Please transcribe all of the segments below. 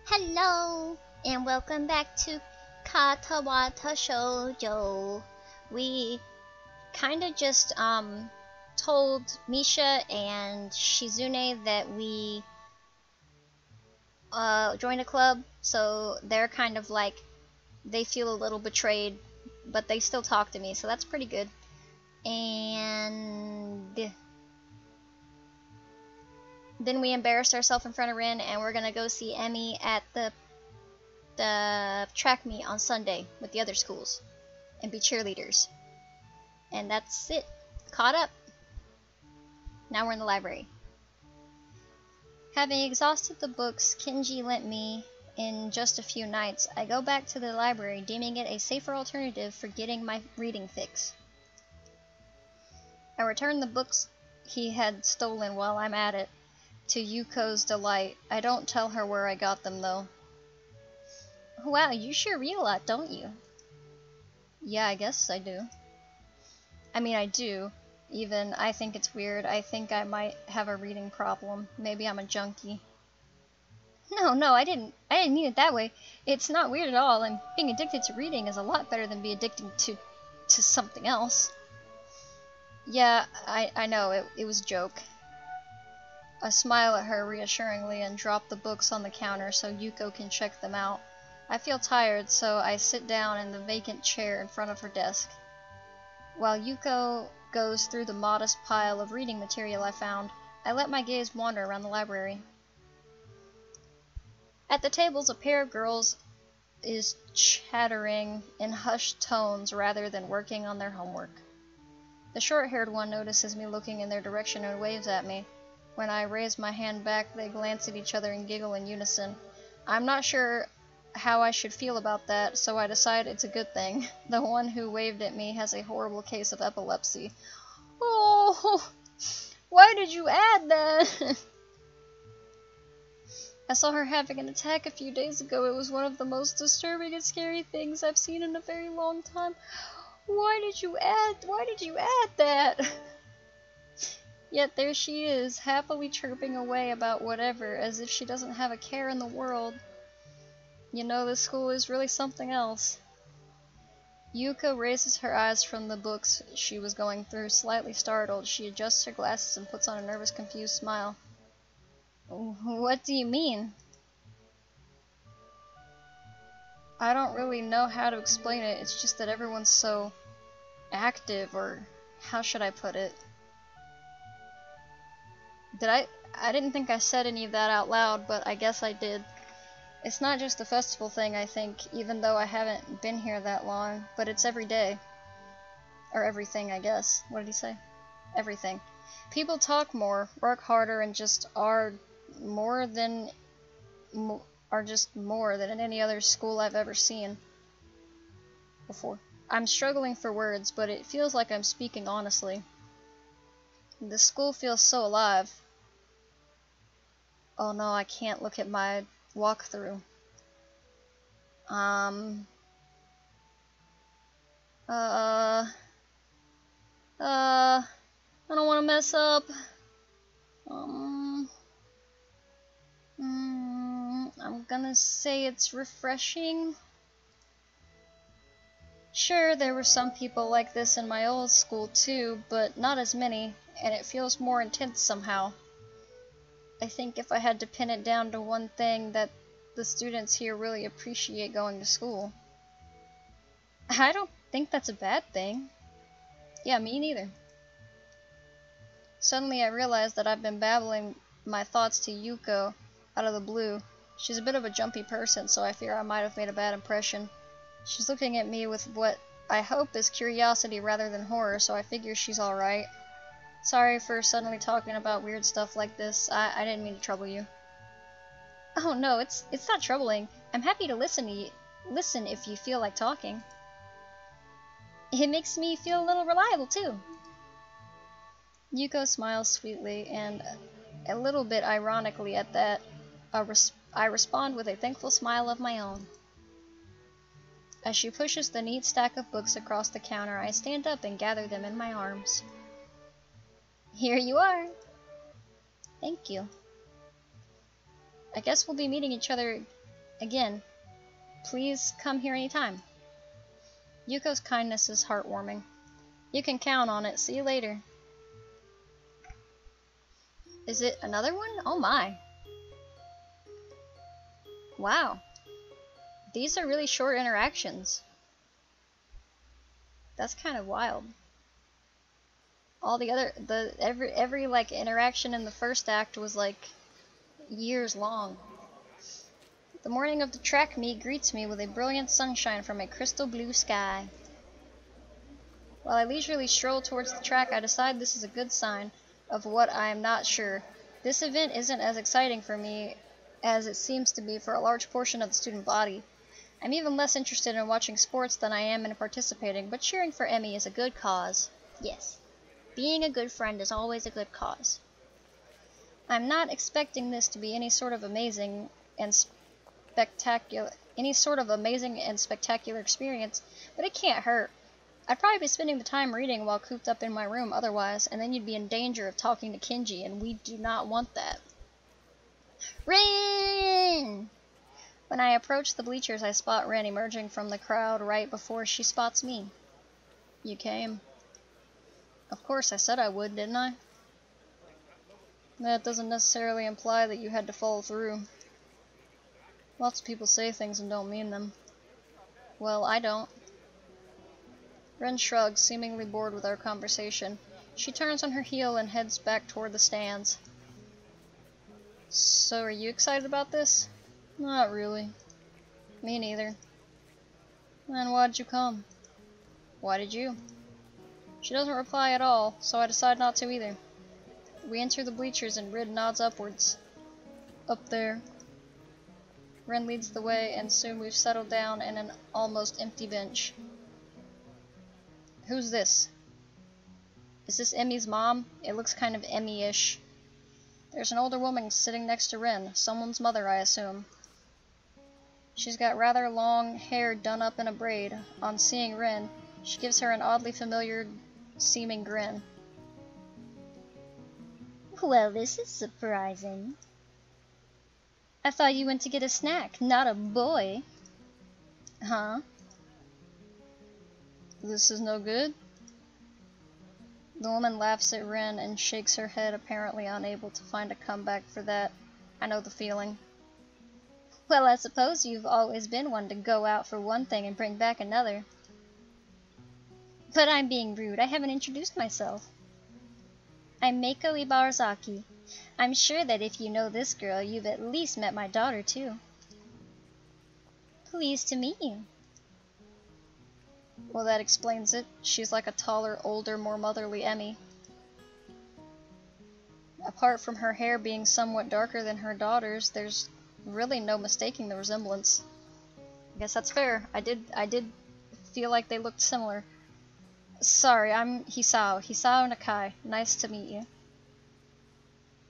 Hello, and welcome back to Katawa Shoujo. We kinda just told Misha and Shizune that we joined a club, so they're kind of like, they feel a little betrayed, but they still talk to me, so that's pretty good. And then we embarrassed ourselves in front of Rin, and we're gonna go see Emmy at the track meet on Sunday with the other schools and be cheerleaders. And that's it. Caught up. Now we're in the library. Having exhausted the books Kinji lent me in just a few nights, I go back to the library, deeming it a safer alternative for getting my reading fix. I return the books he had stolen while I'm at it, to Yuko's delight. I don't tell her where I got them, though. Wow, you sure read a lot, don't you? Yeah, I guess I do. I mean, I do. Even, I think it's weird. I think I might have a reading problem. Maybe I'm a junkie. No, I didn't mean it that way. It's not weird at all, and being addicted to reading is a lot better than being addicted to something else. Yeah, I know, it was a joke. I smile at her reassuringly and drop the books on the counter so Yuko can check them out. I feel tired, so I sit down in the vacant chair in front of her desk. While Yuko goes through the modest pile of reading material I found, I let my gaze wander around the library. At the tables, a pair of girls is chattering in hushed tones rather than working on their homework. The short-haired one notices me looking in their direction and waves at me. When I raise my hand back, they glance at each other and giggle in unison. I'm not sure how I should feel about that, so I decide it's a good thing. The one who waved at me has a horrible case of epilepsy. Oh, why did you add that? I saw her having an attack a few days ago. It was one of the most disturbing and scary things I've seen in a very long time. Why did you add that? Yet there she is, happily chirping away about whatever, as if she doesn't have a care in the world. You know, this school is really something else. Yuko raises her eyes from the books she was going through, slightly startled. She adjusts her glasses and puts on a nervous, confused smile. What do you mean? I don't really know how to explain it. It's just that everyone's so active, or how should I put it? I didn't think I said any of that out loud, but I guess I did. It's not just a festival thing, I think, even though I haven't been here that long, but it's every day. Or everything, I guess. What did he say? Everything. People talk more, work harder, and just are more than in any other school I've ever seen before. I'm struggling for words, but it feels like I'm speaking honestly. The school feels so alive. Oh no, I can't look at my walkthrough. I don't want to mess up. I'm gonna say it's refreshing. Sure, there were some people like this in my old school too, but not as many, and it feels more intense somehow. I think if I had to pin it down to one thing, that the students here really appreciate going to school. I don't think that's a bad thing. Yeah, me neither. Suddenly I realize that I've been babbling my thoughts to Yuko out of the blue. She's a bit of a jumpy person, so I fear I might have made a bad impression. She's looking at me with what I hope is curiosity rather than horror, so I figure she's alright. Sorry for suddenly talking about weird stuff like this. I didn't mean to trouble you. Oh no, it's not troubling. I'm happy to listen if you feel like talking. It makes me feel a little reliable too. Yuko smiles sweetly, and a little bit ironically at that, I respond with a thankful smile of my own. As she pushes the neat stack of books across the counter, I stand up and gather them in my arms. Here you are. Thank you. I guess we'll be meeting each other again. Please come here anytime. Yuko's kindness is heartwarming. You can count on it. See you later. Is it another one? Oh my. Wow. These are really short interactions. That's kind of wild. All the other, every like interaction in the first act was like years long. The morning of the track meet greets me with a brilliant sunshine from a crystal blue sky. While I leisurely stroll towards the track, I decide this is a good sign of what I am not sure. This event isn't as exciting for me as it seems to be for a large portion of the student body. I'm even less interested in watching sports than I am in participating, but cheering for Emmy is a good cause. Yes, being a good friend is always a good cause. I'm not expecting this to be any sort of amazing and spectacular experience, but it can't hurt. I'd probably be spending the time reading while cooped up in my room otherwise, and then you'd be in danger of talking to Kenji, and we do not want that. Rin! When I approach the bleachers, I spot Rin emerging from the crowd right before she spots me. You came. Of course, I said I would, didn't I? That doesn't necessarily imply that you had to follow through. Lots of people say things and don't mean them. Well, I don't. Ren shrugs, seemingly bored with our conversation. She turns on her heel and heads back toward the stands. So, are you excited about this? Not really. Me neither. Then why did you come? Why did you? She doesn't reply at all, so I decide not to either. We enter the bleachers and Rid nods upwards. Up there. Ren leads the way, and soon we've settled down in an almost empty bench. Who's this? Is this Emmy's mom? It looks kind of Emmy-ish. There's an older woman sitting next to Ren, someone's mother, I assume. She's got rather long hair done up in a braid. On seeing Ren, she gives her an oddly familiar-seeming grin. Well, this is surprising. I thought you went to get a snack, not a boy. Huh? This is no good? The woman laughs at Ren and shakes her head, apparently unable to find a comeback for that. I know the feeling. Well, I suppose you've always been one to go out for one thing and bring back another. But I'm being rude. I haven't introduced myself. I'm Meiko Ibarazaki. I'm sure that if you know this girl, you've at least met my daughter, too. Pleased to meet you. Well, that explains it. She's like a taller, older, more motherly Emmy. Apart from her hair being somewhat darker than her daughter's, there's really no mistaking the resemblance. I guess that's fair. I did feel like they looked similar. Sorry, I'm Hisao Nakai. Nice to meet you.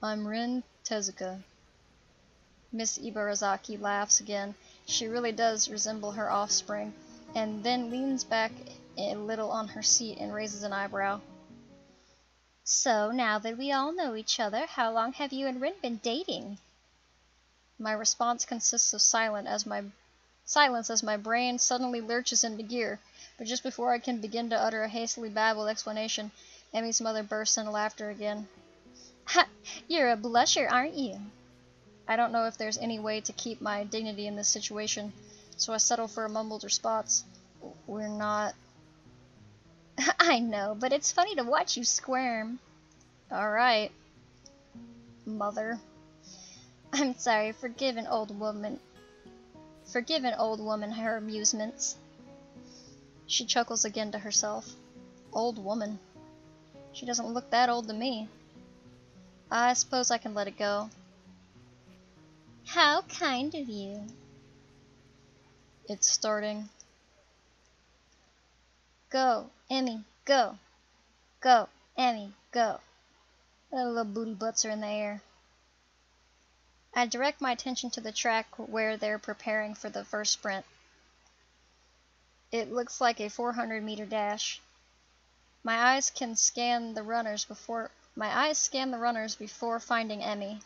I'm Rin Tezuka. Miss Ibarazaki laughs again. She really does resemble her offspring, and then leans back a little on her seat and raises an eyebrow. So, now that we all know each other, how long have you and Rin been dating? My response consists of silence as my brain suddenly lurches into gear, but just before I can begin to utter a hastily babbled explanation, Emmy's mother bursts into laughter again. Ha! You're a blusher, aren't you? I don't know if there's any way to keep my dignity in this situation, so I settle for a mumbled response. We're not... I know, but it's funny to watch you squirm. Alright, mother. I'm sorry, forgive an old woman her amusements. She chuckles again to herself. Old woman. She doesn't look that old to me. I suppose I can let it go. How kind of you. It's starting. Go, Emmy, go. Go, Emmy, go. The little booty butts are in the air. I direct my attention to the track where they're preparing for the first sprint. It looks like a 400-meter dash. My eyes scan the runners before finding Emmy.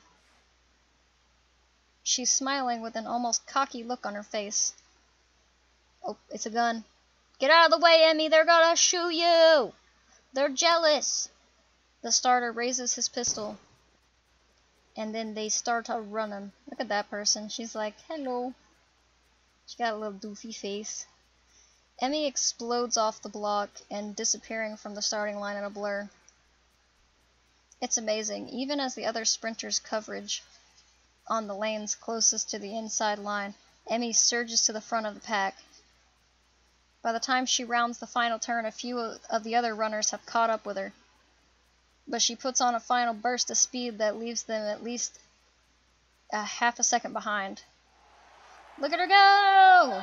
She's smiling with an almost cocky look on her face. Oh, it's a gun. Get out of the way, Emmy! They're gonna shoot you! They're jealous! The starter raises his pistol. And then they start running. Look at that person. She's like, hello. She got a little doofy face. Emmy explodes off the block and disappearing from the starting line in a blur. It's amazing. Even as the other sprinters' coverage on the lanes closest to the inside line, Emmy surges to the front of the pack. By the time she rounds the final turn, a few of the other runners have caught up with her. But she puts on a final burst of speed that leaves them at least a half a second behind. Look at her go!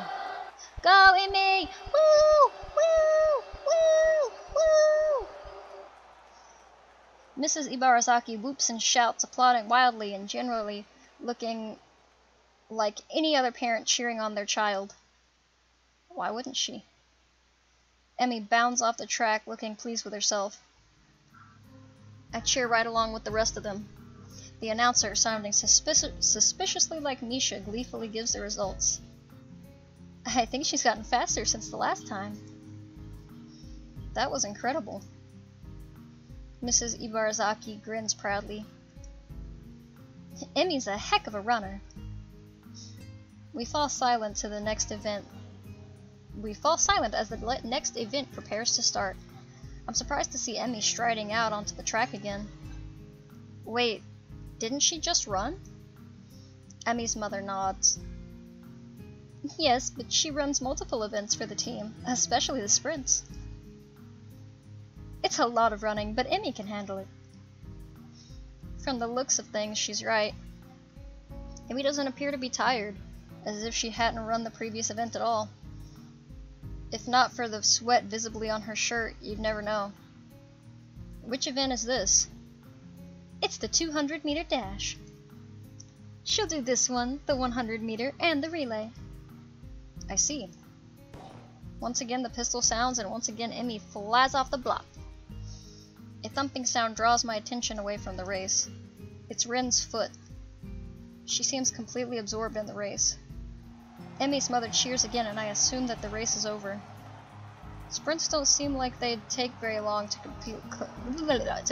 Go, Emmy! Woo! Woo! Woo! Woo! Mrs. Ibarasaki whoops and shouts, applauding wildly and generally looking like any other parent cheering on their child. Why wouldn't she? Emmy bounds off the track, looking pleased with herself. I cheer right along with the rest of them. The announcer, sounding suspiciously like Misha, gleefully gives the results. I think she's gotten faster since the last time. That was incredible. Mrs. Ibarasaki grins proudly. Emmy's a heck of a runner. We fall silent as the next event prepares to start. I'm surprised to see Emmy striding out onto the track again. Wait, didn't she just run? Emmy's mother nods. Yes, but she runs multiple events for the team, especially the sprints. It's a lot of running, but Emmy can handle it. From the looks of things, she's right. Emmy doesn't appear to be tired, as if she hadn't run the previous event at all. If not for the sweat visibly on her shirt, you'd never know. Which event is this? It's the 200-meter dash. She'll do this one, the 100-meter, and the relay. I see. Once again the pistol sounds, and once again Emmy flies off the block. A thumping sound draws my attention away from the race. It's Ren's foot. She seems completely absorbed in the race. Emmy's mother cheers again, and I assume that the race is over. Sprints don't seem like they'd take very long to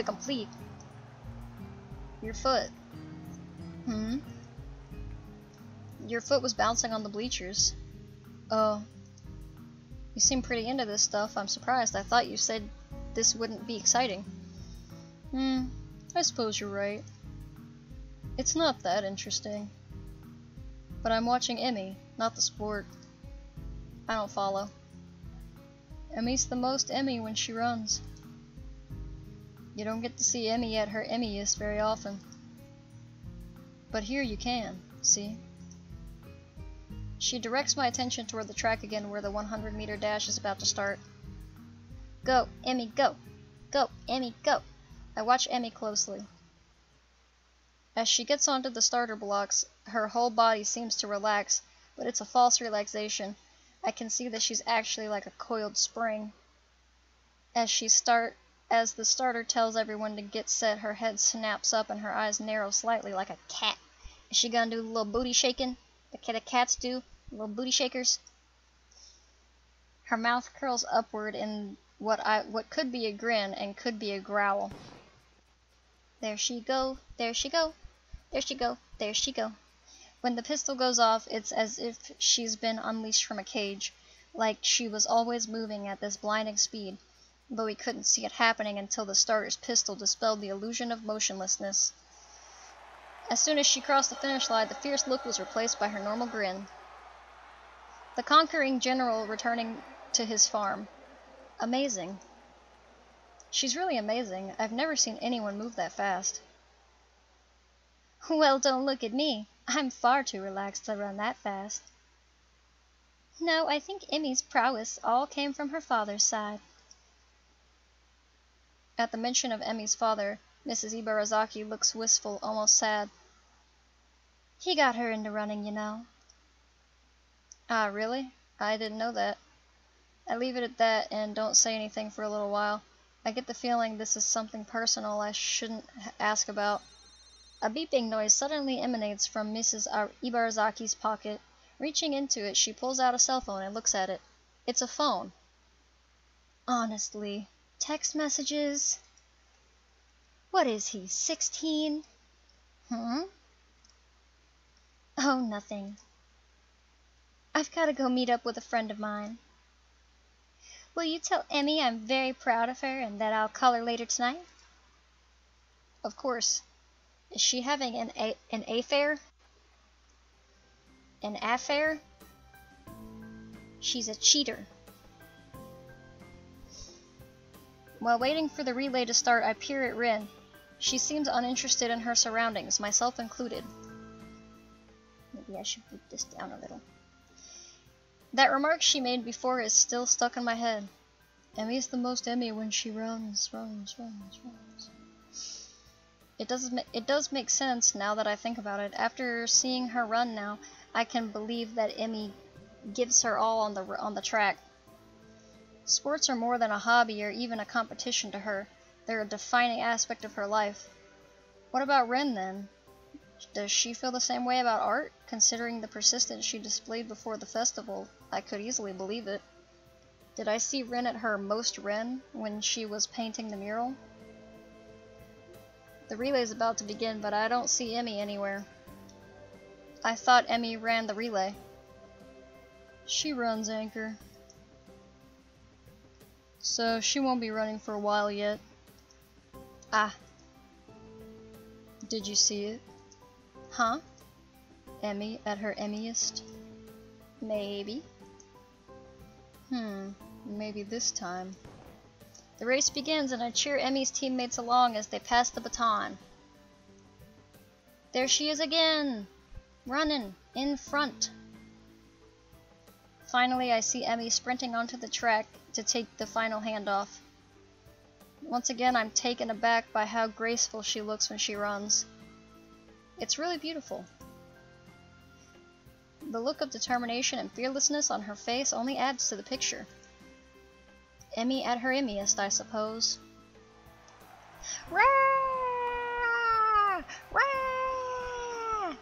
complete. Your foot. Your foot was bouncing on the bleachers. Oh. You seem pretty into this stuff. I'm surprised. I thought you said this wouldn't be exciting. I suppose you're right. It's not that interesting. But I'm watching Emmy, not the sport. I don't follow. Emmy's the most Emmy when she runs. You don't get to see Emmy at her Emmyest very often. But here you can, see? She directs my attention toward the track again where the 100-meter dash is about to start. Go, Emmy, go! Go, Emmy, go! I watch Emmy closely. As she gets onto the starter blocks, her whole body seems to relax, but it's a false relaxation. I can see that she's actually like a coiled spring. As the starter tells everyone to get set, her head snaps up and her eyes narrow slightly like a cat. Is she gonna do a little booty shaking? The cats do? Little booty shakers? Her mouth curls upward in what could be a grin and could be a growl. There she go, there she go, there she go, there she go. When the pistol goes off, it's as if she's been unleashed from a cage, like she was always moving at this blinding speed, but we couldn't see it happening until the starter's pistol dispelled the illusion of motionlessness. As soon as she crossed the finish line, the fierce look was replaced by her normal grin. The conquering general returning to his farm. Amazing. She's really amazing. I've never seen anyone move that fast. Well, don't look at me. I'm far too relaxed to run that fast. No, I think Emmy's prowess all came from her father's side. At the mention of Emmy's father, Mrs. Ibarasaki looks wistful, almost sad. He got her into running, you know. Ah, really? I didn't know that. I leave it at that and don't say anything for a little while. I get the feeling this is something personal I shouldn't ask about. A beeping noise suddenly emanates from Mrs. Ibarazaki's pocket. Reaching into it, she pulls out a cell phone and looks at it. It's a phone. Honestly, text messages? What is he, 16? Hmm? Oh, nothing. I've got to go meet up with a friend of mine. Will you tell Emmy I'm very proud of her and that I'll call her later tonight? Of course. Is she having an affair? An affair? She's a cheater. While waiting for the relay to start, I peer at Rin. She seems uninterested in her surroundings, myself included. Maybe I should keep this down a little. That remark she made before is still stuck in my head. Emmy's the most Emmy when she runs. It does make sense now that I think about it. After seeing her run now, I can believe that Emmy gives her all on the track. Sports are more than a hobby or even a competition to her. They're a defining aspect of her life. What about Rin then? Does she feel the same way about art? Considering the persistence she displayed before the festival, I could easily believe it. Did I see Rin at her most Rin when she was painting the mural? The relay's about to begin, but I don't see Emmy anywhere. I thought Emmy ran the relay. She runs anchor. So she won't be running for a while yet. Ah. Did you see it? Huh? Emmy at her Emmyest? Maybe. Maybe this time. The race begins and I cheer Emmy's teammates along as they pass the baton. There she is again! Running in front. Finally, I see Emmy sprinting onto the track to take the final handoff. Once again, I'm taken aback by how graceful she looks when she runs. It's really beautiful. The look of determination and fearlessness on her face only adds to the picture. Emmy at her Emmyest, I suppose. Rah! Rah!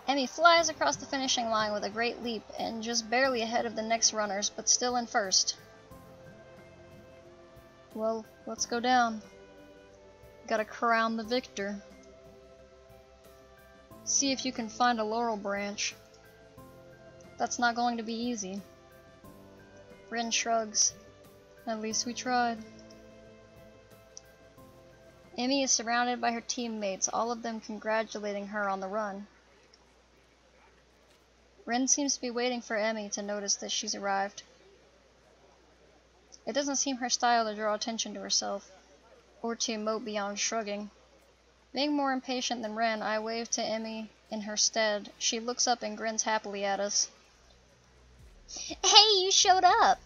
Emmy flies across the finishing line with a great leap and just barely ahead of the next runners, but still in first. Well, let's go down. Gotta crown the victor. See if you can find a laurel branch. That's not going to be easy. Rin shrugs. At least we tried. Emmy is surrounded by her teammates, all of them congratulating her on the run. Rin seems to be waiting for Emmy to notice that she's arrived. It doesn't seem her style to draw attention to herself, or to emote beyond shrugging. Being more impatient than Rin, I wave to Emmy in her stead. She looks up and grins happily at us. Hey, you showed up!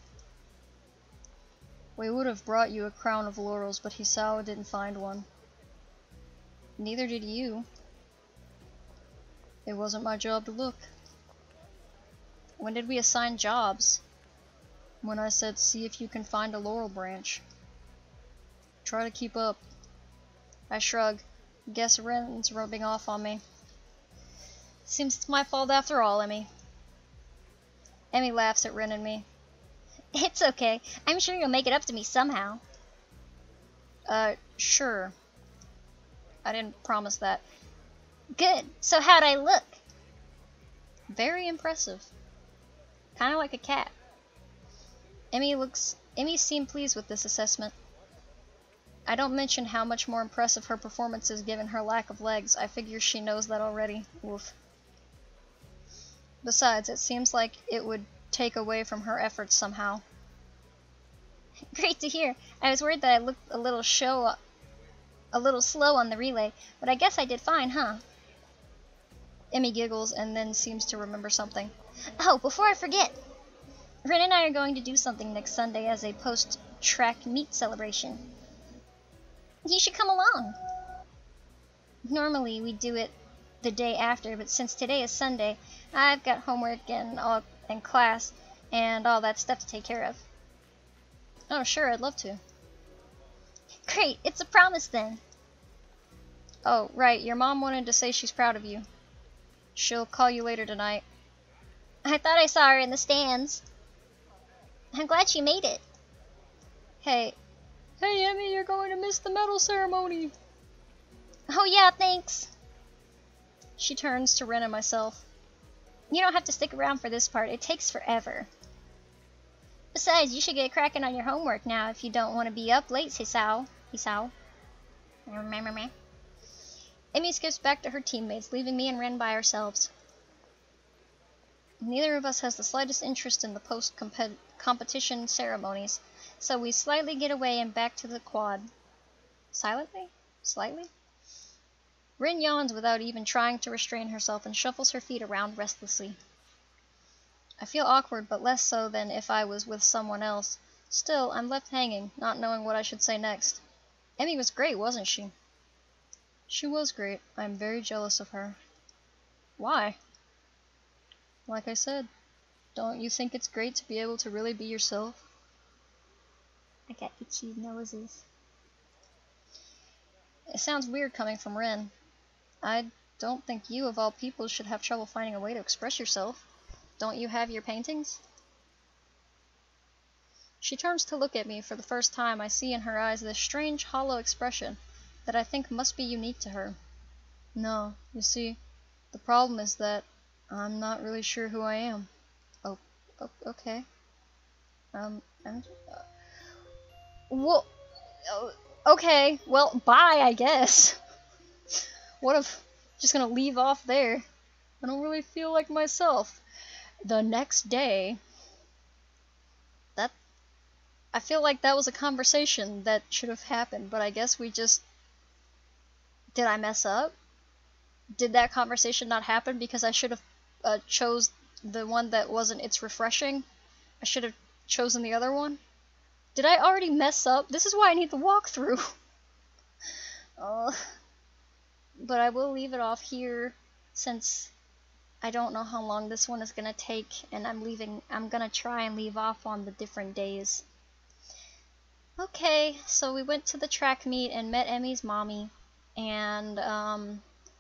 We would have brought you a crown of laurels, but Hisao didn't find one. Neither did you. It wasn't my job to look. When did we assign jobs? When I said, see if you can find a laurel branch. Try to keep up. I shrug. Guess Rin's rubbing off on me. Seems it's my fault after all, Emmy. Emmy laughs at Rin and me. It's okay. I'm sure you'll make it up to me somehow. Sure. I didn't promise that. Good. So how'd I look? Very impressive. Kind of like a cat. Emmy seemed pleased with this assessment. I don't mention how much more impressive her performance is given her lack of legs. I figure she knows that already. Woof. Besides, it seems like it would take away from her efforts somehow. Great to hear. I was worried that I looked a little slow on the relay, but I guess I did fine, huh? Emmy giggles and then seems to remember something. Oh, before I forget, Rin and I are going to do something next Sunday as a post-track meet celebration. You should come along. Normally we do it the day after, but since today is Sunday, I've got homework and class and all that stuff to take care of. Oh, sure, I'd love to. Great, it's a promise then. Oh, right, your mom wanted to say she's proud of you. She'll call you later tonight. I thought I saw her in the stands. I'm glad she made it. Hey, Emmy, you're going to miss the medal ceremony. Oh yeah, thanks. She turns to Ren and myself. You don't have to stick around for this part, it takes forever. Besides, you should get cracking on your homework now if you don't want to be up late, Hisao. Emmy skips back to her teammates, leaving me and Ren by ourselves. Neither of us has the slightest interest in the post-competition ceremonies, so we slightly get away and back to the quad. Silently? Slightly? Rin yawns without even trying to restrain herself and shuffles her feet around restlessly. I feel awkward, but less so than if I was with someone else. Still, I'm left hanging, not knowing what I should say next. Emmy was great, wasn't she? She was great. I'm very jealous of her. Why? Like I said, don't you think it's great to be able to really be yourself? I got itchy noses. It sounds weird coming from Rin. I don't think you, of all people, should have trouble finding a way to express yourself. Don't you have your paintings? She turns to look at me. For the first time, I see in her eyes this strange, hollow expression that I think must be unique to her. No, you see, the problem is that I'm not really sure who I am. Oh, okay. Well, okay, well, bye, I guess. What if just gonna leave off there? I don't really feel like myself. The next day, I feel like that was a conversation that should have happened, but I guess we just... Did I mess up? Did that conversation not happen because I should have chose the one that wasn't It's Refreshing? I should have chosen the other one? Did I already mess up? This is why I need the walkthrough. But I will leave it off here since I don't know how long this one is gonna take, and I'm gonna try and leave off on the different days. Okay, so we went to the track meet and met Emmy's mommy, and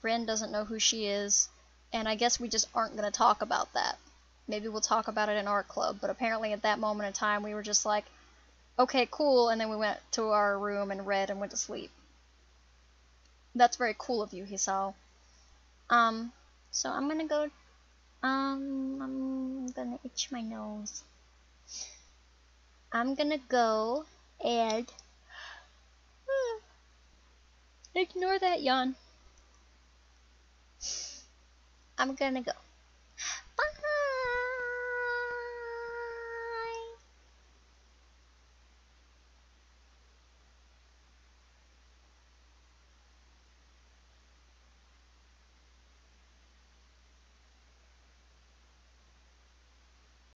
Ren doesn't know who she is, and I guess we just aren't gonna talk about that. Maybe we'll talk about it in art club, but apparently at that moment in time we were just like, okay, cool, and then we went to our room and read and went to sleep. That's very cool of you, Hisao. So I'm gonna go, I'm gonna itch my nose. I'm gonna go and ignore that yawn. I'm gonna go.